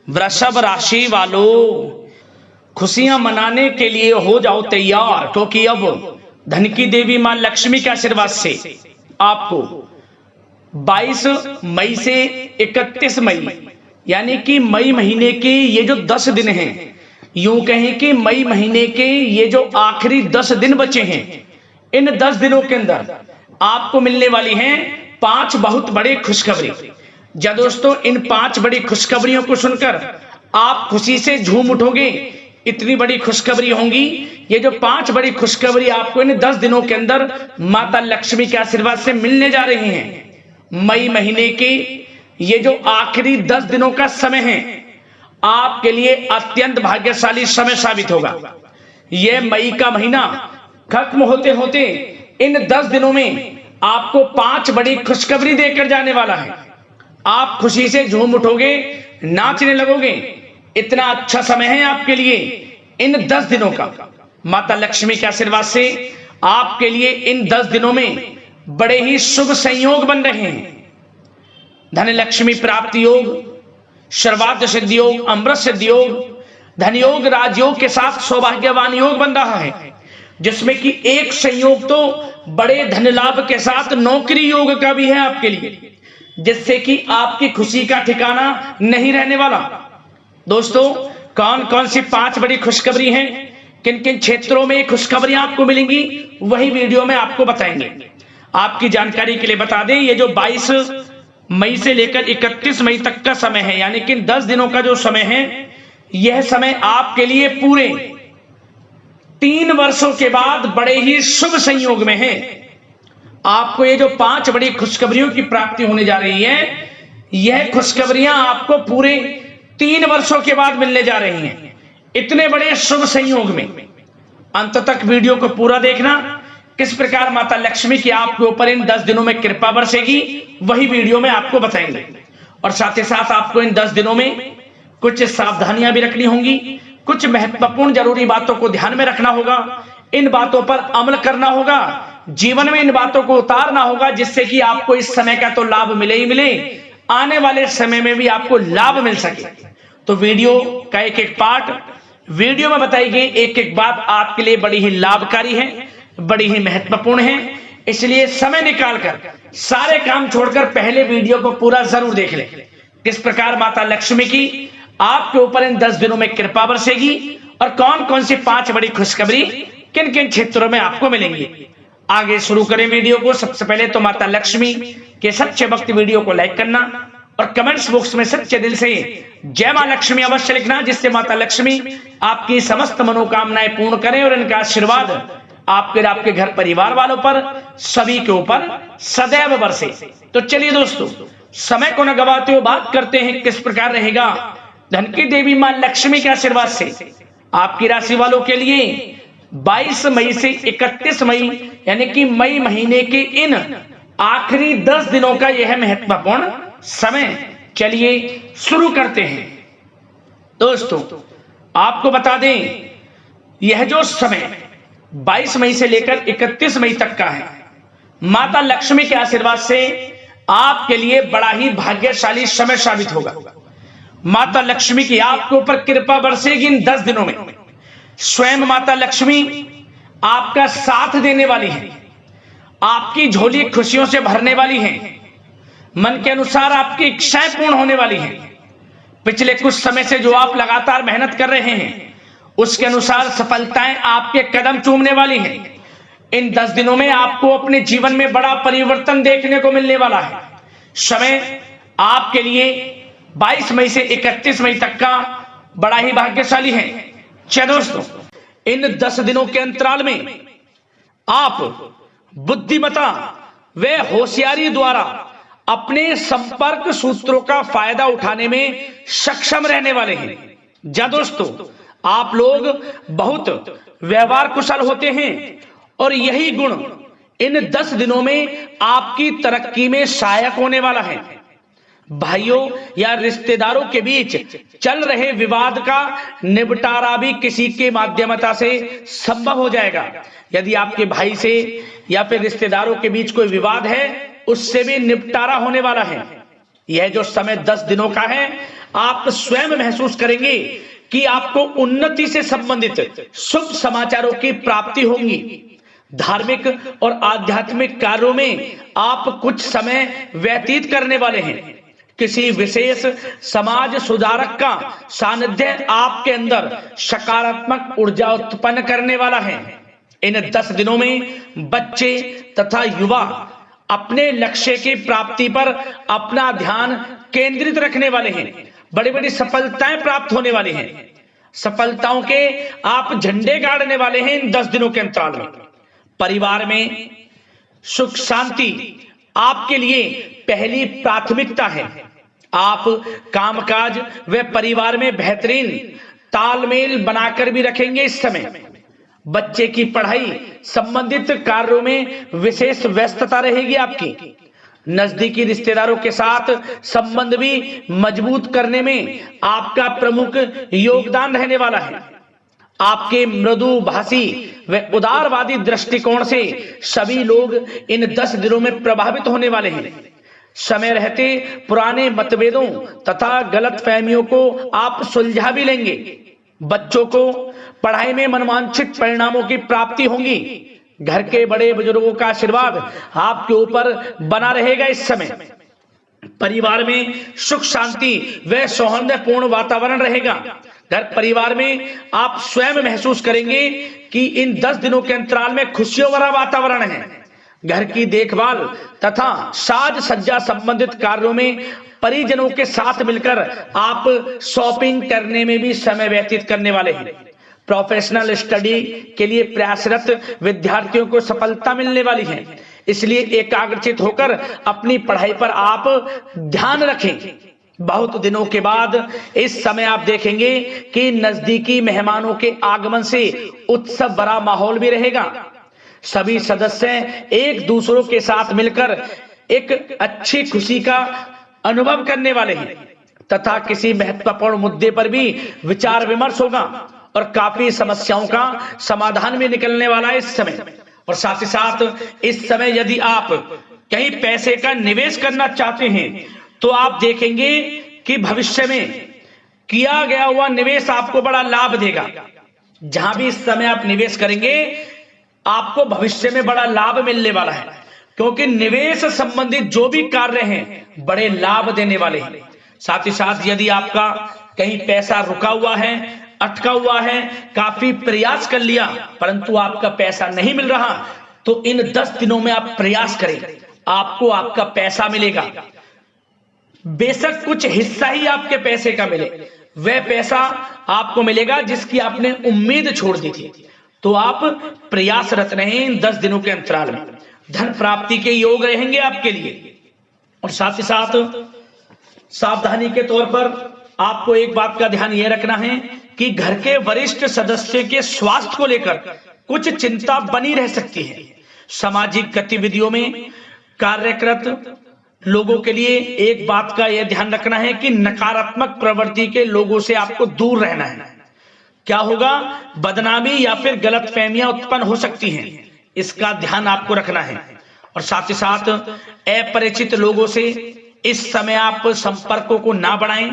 वृषभ राशि वालों, खुशियां मनाने के लिए हो जाओ तैयार, क्योंकि अब धन की देवी मां लक्ष्मी के आशीर्वाद से आपको 22 मई से 31 मई यानी कि मई महीने के ये जो 10 दिन हैं, यूं कहें कि मई महीने के ये जो आखिरी 10 दिन बचे हैं, इन 10 दिनों के अंदर आपको मिलने वाली हैं 5 बहुत बड़ी खुशखबरी। जा दोस्तों, इन 5 बड़ी खुशखबरियों को सुनकर आप खुशी से झूम उठोगे। इतनी बड़ी खुशखबरी होंगी। ये जो 5 बड़ी खुशखबरी आपको इन 10 दिनों के अंदर माता लक्ष्मी के आशीर्वाद से मिलने जा रही हैं। मई महीने के ये जो आखिरी 10 दिनों का समय है, आपके लिए अत्यंत भाग्यशाली समय साबित होगा। यह मई का महीना खत्म होते होते इन 10 दिनों में आपको 5 बड़ी खुशखबरी देकर जाने वाला है। आप खुशी से झूम उठोगे, नाचने लगोगे। इतना अच्छा समय है आपके लिए इन 10 दिनों का। माता लक्ष्मी के आशीर्वाद से आपके लिए इन 10 दिनों में बड़े ही शुभ संयोग बन रहे हैं। धन लक्ष्मी प्राप्ति योग, सर्वार्थ सिद्धि योग, अमृत सिद्धि योग, धन योग, राजयोग के साथ सौभाग्यवान योग बन रहा है, जिसमें कि एक संयोग तो बड़े धन लाभ के साथ नौकरी योग का भी है आपके लिए, जिससे कि आपकी खुशी का ठिकाना नहीं रहने वाला। दोस्तों, कौन कौन सी 5 बड़ी खुशखबरी हैं, किन किन क्षेत्रों में खुशखबरियां आपको मिलेंगी, वही वीडियो में आपको बताएंगे। आपकी जानकारी के लिए बता दें, ये जो 22 मई से लेकर 31 मई तक का समय है, यानी कि 10 दिनों का जो समय है, यह समय आपके लिए पूरे 3 वर्षों के बाद बड़े ही शुभ संयोग में है। आपको ये जो 5 बड़ी खुशखबरियों की प्राप्ति होने जा रही है, यह खुशखबरियां आपको पूरे 3 वर्षों के बाद मिलने जा रही हैं। इतने बड़े शुभ संयोग में अंत तक वीडियो को पूरा देखना। किस प्रकार माता लक्ष्मी की आपके ऊपर इन 10 दिनों में कृपा बरसेगी, वही वीडियो में आपको बताएंगे। और साथ ही साथ आपको इन 10 दिनों में कुछ सावधानियां भी रखनी होंगी, कुछ महत्वपूर्ण जरूरी बातों को ध्यान में रखना होगा, इन बातों पर अमल करना होगा, जीवन में इन बातों को उतारना होगा, जिससे कि आपको इस समय का तो लाभ मिले ही मिले, आने वाले समय में भी आपको लाभ मिल सके। तो वीडियो का एक एक पार्ट, वीडियो में बताई गई एक एक बात आपके लिए बड़ी ही लाभकारी है, बड़ी ही महत्वपूर्ण है। इसलिए समय निकालकर सारे काम छोड़कर पहले वीडियो को पूरा जरूर देख लें। किस प्रकार माता लक्ष्मी की आपके ऊपर इन 10 दिनों में कृपा बरसेगी और कौन कौन सी 5 बड़ी खुशखबरी किन किन क्षेत्रों में आपको मिलेंगी। आगे शुरू करें वीडियो को। सबसे पहले तो माता लक्ष्मी के सच्चे भक्त वीडियो को लाइक करना और कमेंट्स बॉक्स में सच्चे दिल से जय मां लक्ष्मी अवश्य लिखना, जिससे माता लक्ष्मी आपकी समस्त मनोकामनाएं पूर्ण करें और इनका आशीर्वाद आपके घर परिवार वालों पर सभी के ऊपर सदैव बरसे। तो चलिए दोस्तों, समय को न गवाते हुए बात करते हैं किस प्रकार रहेगा धन की देवी मां लक्ष्मी के आशीर्वाद से आपकी राशि वालों के लिए 22 मई से 31 मई यानी कि मई महीने के इन आखिरी 10 दिनों का यह महत्वपूर्ण समय। चलिए शुरू करते हैं। दोस्तों, आपको बता दें, यह जो समय 22 मई से लेकर 31 मई तक का है, माता लक्ष्मी के आशीर्वाद से आपके लिए बड़ा ही भाग्यशाली समय साबित होगा। माता लक्ष्मी की आपके ऊपर कृपा बरसेगी इन 10 दिनों में। स्वयं माता लक्ष्मी आपका साथ देने वाली है, आपकी झोली खुशियों से भरने वाली है, मन के अनुसार आपकी इच्छाएं पूर्ण होने वाली हैं। पिछले कुछ समय से जो आप लगातार मेहनत कर रहे हैं, उसके अनुसार सफलताएं आपके कदम चूमने वाली हैं। इन 10 दिनों में आपको अपने जीवन में बड़ा परिवर्तन देखने को मिलने वाला है। समय आपके लिए 22 मई से 31 मई तक का बड़ा ही भाग्यशाली है। चलिए दोस्तों, इन 10 दिनों के अंतराल में आप बुद्धिमता व होशियारी द्वारा अपने संपर्क सूत्रों का फायदा उठाने में सक्षम रहने वाले हैं। जा दोस्तों, आप लोग बहुत व्यवहार कुशल होते हैं और यही गुण इन 10 दिनों में आपकी तरक्की में सहायक होने वाला है। भाइयों या रिश्तेदारों के बीच चल रहे विवाद का निपटारा भी किसी के माध्यमता से संभव हो जाएगा। यदि आपके भाई से या फिर रिश्तेदारों के बीच कोई विवाद है, उससे भी निपटारा होने वाला है। यह जो समय 10 दिनों का है, आप स्वयं महसूस करेंगे कि आपको उन्नति से संबंधित शुभ समाचारों की प्राप्ति होगी। धार्मिक और आध्यात्मिक कार्यों में आप कुछ समय व्यतीत करने वाले हैं। किसी विशेष समाज सुधारक का सानिध्य आपके अंदर सकारात्मक ऊर्जा उत्पन्न करने वाला है। इन 10 दिनों में बच्चे तथा युवा अपने लक्ष्य की प्राप्ति पर अपना ध्यान केंद्रित रखने वाले हैं। बड़ी बड़ी सफलताएं प्राप्त होने वाली हैं। सफलताओं के आप झंडे गाड़ने वाले हैं इन 10 दिनों के अंतराल में। परिवार में सुख शांति आपके लिए पहली प्राथमिकता है। आप कामकाज व परिवार में बेहतरीन तालमेल बनाकर भी रखेंगे। इस समय बच्चे की पढ़ाई संबंधित कार्यों में विशेष व्यस्तता रहेगी आपकी। नजदीकी रिश्तेदारों के साथ संबंध भी मजबूत करने में आपका प्रमुख योगदान रहने वाला है। आपके मृदुभाषी व उदारवादी दृष्टिकोण से सभी लोग इन 10 दिनों में प्रभावित होने वाले हैं। समय रहते पुराने मतभेदों तथा गलतफहमियों को आप सुलझा भी लेंगे। बच्चों को पढ़ाई में मनवांछित परिणामों की प्राप्ति होगी। घर के बड़े बुजुर्गों का आशीर्वाद आपके ऊपर बना रहेगा। इस समय परिवार में सुख शांति व सौहार्दपूर्ण वातावरण रहेगा। घर परिवार में आप स्वयं महसूस करेंगे कि इन 10 दिनों के अंतराल में खुशियों भरा वातावरण है। घर की देखभाल तथा साज सज्जा संबंधित कार्यों में परिजनों के साथ मिलकर आप शॉपिंग करने में भी समय व्यतीत करने वाले हैं। प्रोफेशनल स्टडी के लिए प्रयासरत विद्यार्थियों को सफलता मिलने वाली है। इसलिए एकाग्रचित होकर अपनी पढ़ाई पर आप ध्यान रखें। बहुत दिनों के बाद इस समय आप देखेंगे कि नजदीकी मेहमानों के आगमन से उत्सव भरा माहौल भी रहेगा। सभी सदस्य एक दूसरों के साथ मिलकर एक अच्छी खुशी का अनुभव करने वाले हैं तथा किसी महत्वपूर्ण मुद्दे पर भी विचार विमर्श होगा और काफी समस्याओं का समाधान भी निकलने वाला है इस समय। और साथ ही साथ इस समय यदि आप कहीं पैसे का निवेश करना चाहते हैं तो आप देखेंगे कि भविष्य में किया गया हुआ निवेश आपको बड़ा लाभ देगा। जहां भी इस समय आप निवेश करेंगे आपको भविष्य में बड़ा लाभ मिलने वाला है, क्योंकि निवेश संबंधित जो भी कार्य हैं बड़े लाभ देने वाले हैं। साथ ही साथ यदि आपका कहीं पैसा रुका हुआ है, अटका हुआ है, काफी प्रयास कर लिया परंतु आपका पैसा नहीं मिल रहा, तो इन 10 दिनों में आप प्रयास करें, आपको आपका पैसा मिलेगा। बेशक कुछ हिस्सा ही आपके पैसे का मिले, वह पैसा आपको मिलेगा जिसकी आपने उम्मीद छोड़ दी थी। तो आप प्रयासरत रहें इन 10 दिनों के अंतराल में। धन प्राप्ति के योग रहेंगे आपके लिए। और साथ ही साथ सावधानी के तौर पर आपको एक बात का ध्यान यह रखना है कि घर के वरिष्ठ सदस्य के स्वास्थ्य को लेकर कुछ चिंता बनी रह सकती है। सामाजिक गतिविधियों में कार्यरत लोगों के लिए एक बात का यह ध्यान रखना है कि नकारात्मक प्रवृत्ति के लोगों से आपको दूर रहना है। क्या होगा, बदनामी या फिर गलतफहमियां उत्पन्न हो सकती हैं, इसका ध्यान आपको रखना है। और साथ ही साथ अपरिचित लोगों से इस समय आप संपर्कों को ना बढ़ाएं,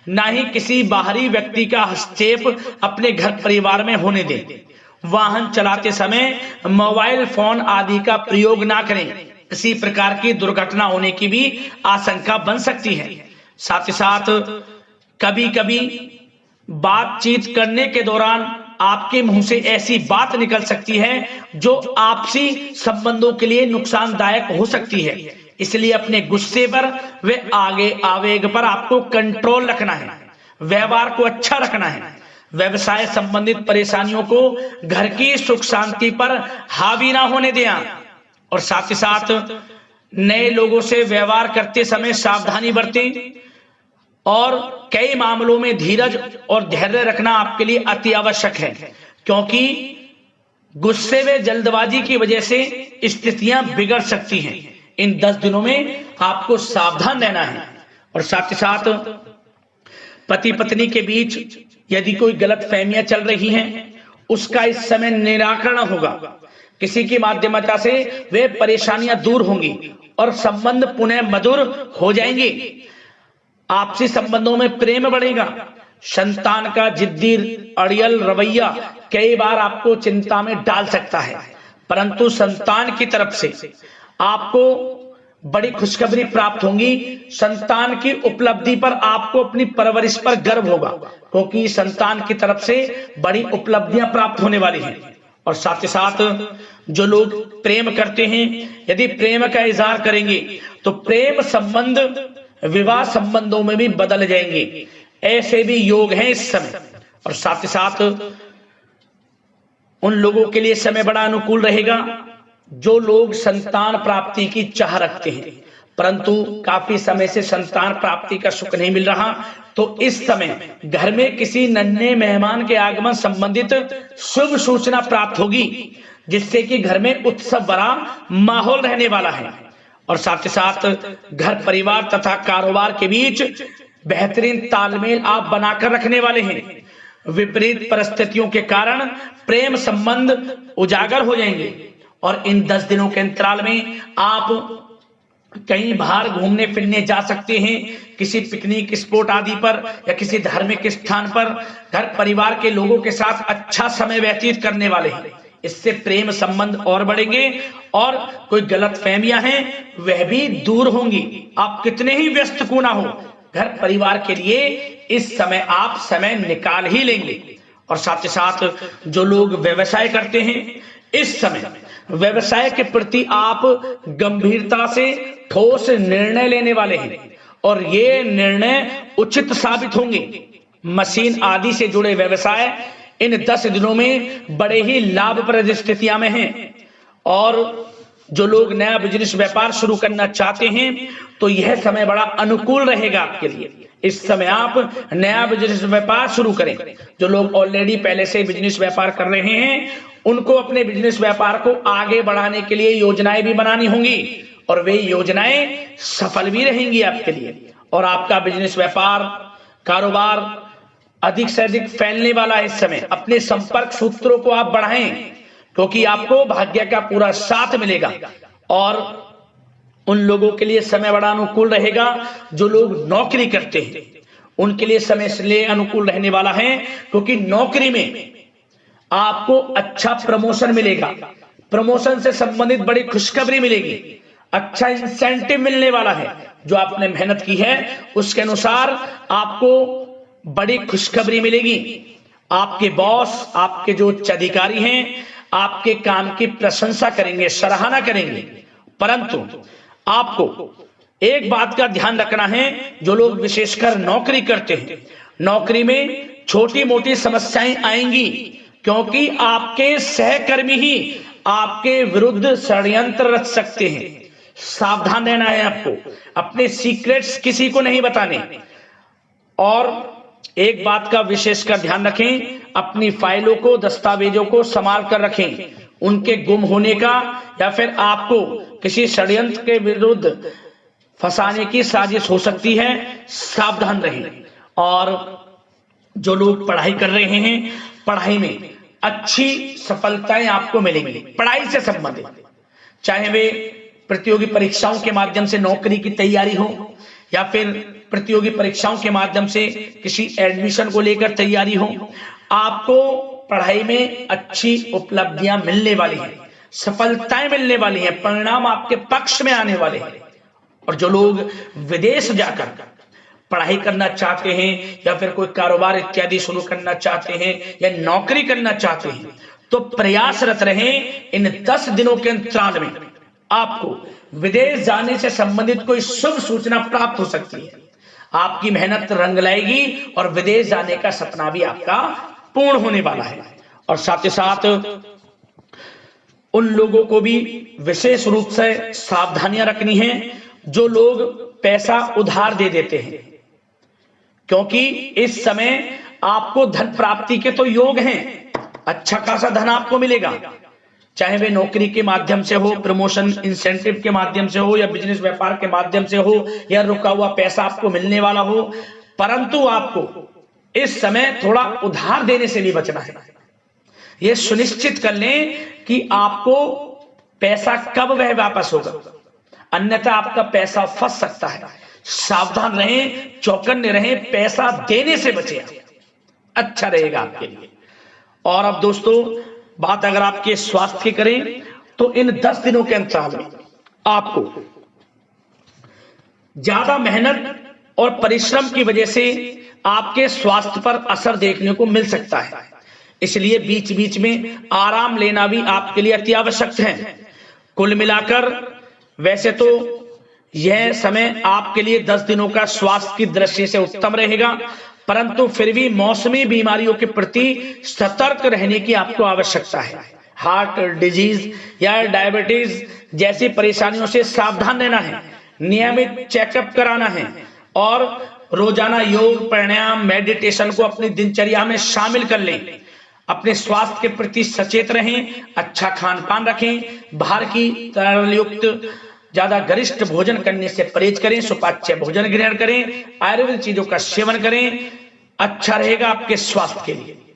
ना ही किसी बाहरी व्यक्ति का हस्तक्षेप अपने घर परिवार में होने दें। वाहन चलाते समय मोबाइल फोन आदि का प्रयोग ना करें, किसी प्रकार की दुर्घटना होने की भी आशंका बन सकती है। साथ ही साथ कभी कभी बातचीत करने के दौरान आपके मुंह से ऐसी बात निकल सकती है जो आपसी संबंधों के लिए नुकसानदायक हो सकती है। इसलिए अपने गुस्से पर व आगे आवेग पर आपको कंट्रोल रखना है, व्यवहार को अच्छा रखना है। व्यवसाय संबंधित परेशानियों को घर की सुख शांति पर हावी ना होने दें। और साथ ही साथ नए लोगों से व्यवहार करते समय सावधानी बरतें और कई मामलों में धीरज और धैर्य रखना आपके लिए अति आवश्यक है, क्योंकि गुस्से व जल्दबाजी की वजह से स्थितियां बिगड़ सकती हैं। इन 10 दिनों में आपको सावधान रहना है। और साथ ही साथ पति पत्नी के बीच यदि कोई गलतफहमियां चल रही हैं उसका इस समय निराकरण होगा। किसी की माध्यमता से वे परेशानियां दूर होंगी और संबंध पुनः मधुर हो जाएंगे। आपसी संबंधों में प्रेम बढ़ेगा। संतान का जिद्दी अड़ियल रवैया कई बार आपको चिंता में डाल सकता है, परंतु संतान की तरफ से आपको बड़ी खुशखबरी प्राप्त होगी। संतान की उपलब्धि पर आपको अपनी परवरिश पर गर्व होगा, क्योंकि संतान की तरफ से बड़ी उपलब्धियां प्राप्त होने वाली हैं। और साथ ही साथ जो लोग प्रेम करते हैं, यदि प्रेम का इजहार करेंगे तो प्रेम संबंध विवाह संबंधों में भी बदल जाएंगे, ऐसे भी योग हैं इस समय। और साथ ही साथ उन लोगों के लिए समय बड़ा अनुकूल रहेगा जो लोग संतान प्राप्ति की चाह रखते हैं, परंतु काफी समय से संतान प्राप्ति का सुख नहीं मिल रहा, तो इस समय घर में किसी नन्हे मेहमान के आगमन संबंधित शुभ सूचना प्राप्त होगी, जिससे कि घर में उत्सव भरा माहौल रहने वाला है। और साथ ही साथ घर परिवार तथा कारोबार के बीच बेहतरीन तालमेल आप बनाकर रखने वाले हैं। विपरीत परिस्थितियों के कारण प्रेम संबंध उजागर हो जाएंगे और इन 10 दिनों के अंतराल में आप कहीं बाहर घूमने फिरने जा सकते हैं, किसी पिकनिक स्पॉट आदि पर या किसी धार्मिक स्थान पर घर परिवार के लोगों के साथ अच्छा समय व्यतीत करने वाले हैं। इससे प्रेम संबंध और बढ़ेंगे और कोई गलतफहमियां हैं वह भी दूर होंगी। आप कितने ही व्यस्त क्यों ना हो, घर परिवार के लिए इस समय आप समय निकाल ही लेंगे। और साथ ही साथ जो लोग व्यवसाय करते हैं, इस समय व्यवसाय के प्रति आप गंभीरता से ठोस निर्णय लेने वाले हैं और ये निर्णय उचित साबित होंगे। मशीन आदि से जुड़े व्यवसाय इन 10 दिनों में बड़े ही लाभप्रद स्थितियां में हैं। और जो लोग नया बिजनेस व्यापार शुरू करना चाहते हैं तो यह समय बड़ा अनुकूल रहेगा आपके लिए। इस समय आप नया बिजनेस व्यापार शुरू करें। जो लोग ऑलरेडी पहले से बिजनेस व्यापार कर रहे हैं उनको अपने बिजनेस व्यापार को आगे बढ़ाने के लिए योजनाएं भी बनानी होंगी और वे योजनाएं सफल भी रहेंगी आपके लिए। और आपका बिजनेस व्यापार कारोबार अधिक से अधिक फैलने वाला है। इस समय अपने संपर्क सूत्रों को आप बढ़ाएं, क्योंकि आपको भाग्य का पूरा साथ मिलेगा। और उन लोगों के लिए समय बड़ा अनुकूल रहेगा जो लोग नौकरी करते हैं, उनके लिए समय इसलिए अनुकूल रहने वाला है क्योंकि नौकरी में आपको अच्छा प्रमोशन मिलेगा, प्रमोशन से संबंधित बड़ी खुशखबरी मिलेगी, अच्छा इंसेंटिव मिलने वाला है। जो आपने मेहनत की है उसके अनुसार आपको बड़ी खुशखबरी मिलेगी। आपके बॉस, आपके जो उच्च अधिकारी हैं, आपके काम की प्रशंसा करेंगे, सराहना करेंगे। परंतु आपको एक बात का ध्यान रखना है, जो लोग विशेषकर नौकरी करते हैं, नौकरी में छोटी मोटी समस्याएं आएंगी, क्योंकि आपके सहकर्मी ही आपके विरुद्ध षड्यंत्र रच सकते हैं। सावधान रहना है आपको, अपने सीक्रेट्स किसी को नहीं बताने। और एक बात का विशेषकर ध्यान रखें, अपनी फाइलों को, दस्तावेजों को संभाल कर रखें। उनके गुम होने का या फिर आपको किसी षड्यंत्र के विरुद्ध फंसाने की साजिश हो सकती है, सावधान रहें। और जो लोग पढ़ाई कर रहे हैं, पढ़ाई में अच्छी सफलताएं आपको मिलेंगी। पढ़ाई से संबंधित, चाहे वे प्रतियोगी परीक्षाओं के माध्यम से नौकरी की तैयारी हो या फिर प्रतियोगी परीक्षाओं के माध्यम से किसी एडमिशन को लेकर तैयारी हो, आपको पढ़ाई में अच्छी उपलब्धियां मिलने वाली हैं, सफलताएं मिलने वाली हैं, परिणाम आपके पक्ष में आने वाले हैं। और जो लोग विदेश जाकर पढ़ाई करना चाहते हैं या फिर कोई कारोबार इत्यादि शुरू करना चाहते हैं या नौकरी करना चाहते हैं, तो प्रयासरत रहें। इन 10 दिनों के अंतराल में आपको विदेश जाने से संबंधित कोई शुभ सूचना प्राप्त हो सकती है। आपकी मेहनत रंग लाएगी और विदेश जाने का सपना भी आपका पूर्ण होने वाला है। और साथ ही साथ उन लोगों को भी विशेष रूप से सावधानियां रखनी है जो लोग पैसा उधार दे देते हैं, क्योंकि इस समय आपको धन प्राप्ति के तो योग हैं, अच्छा खासा धन आपको मिलेगा, चाहे वे नौकरी के माध्यम से हो, प्रमोशन इंसेंटिव के माध्यम से हो, या बिजनेस व्यापार के माध्यम से हो, या रुका हुआ पैसा आपको मिलने वाला हो। परंतु आपको इस समय थोड़ा उधार देने से भी बचना है। यह सुनिश्चित कर लें कि आपको पैसा कब वह वापस होगा, अन्यथा आपका पैसा फंस सकता है। सावधान रहें, चौकन्ने रहें, पैसा देने से बचें, अच्छा रहेगा आपके लिए। और अब दोस्तों बात अगर आपके स्वास्थ्य की करें तो इन 10 दिनों के अंतराल में आपको ज्यादा मेहनत और परिश्रम की वजह से आपके स्वास्थ्य पर असर देखने को मिल सकता है, इसलिए बीच बीच में आराम लेना भी आपके लिए अति आवश्यक है। कुल मिलाकर वैसे तो यह समय आपके लिए 10 दिनों का स्वास्थ्य की दृष्टि से उत्तम रहेगा, परंतु फिर भी मौसमी बीमारियों के प्रति सतर्क रहने की आपको आवश्यकता है। हार्ट डिजीज या डायबिटीज जैसी परेशानियों से सावधान रहना है, नियमित चेकअप कराना है और रोजाना योग, प्राणायाम, मेडिटेशन को अपनी दिनचर्या में शामिल कर लें। अपने स्वास्थ्य के प्रति सचेत रहें, अच्छा खान पान रखें, बाहर की तरल युक्त ज्यादा गरिष्ठ भोजन करने से परहेज करें, सुपाच्य भोजन ग्रहण करें, आयुर्वेदिक चीजों का सेवन करें, अच्छा रहेगा आपके स्वास्थ्य के लिए।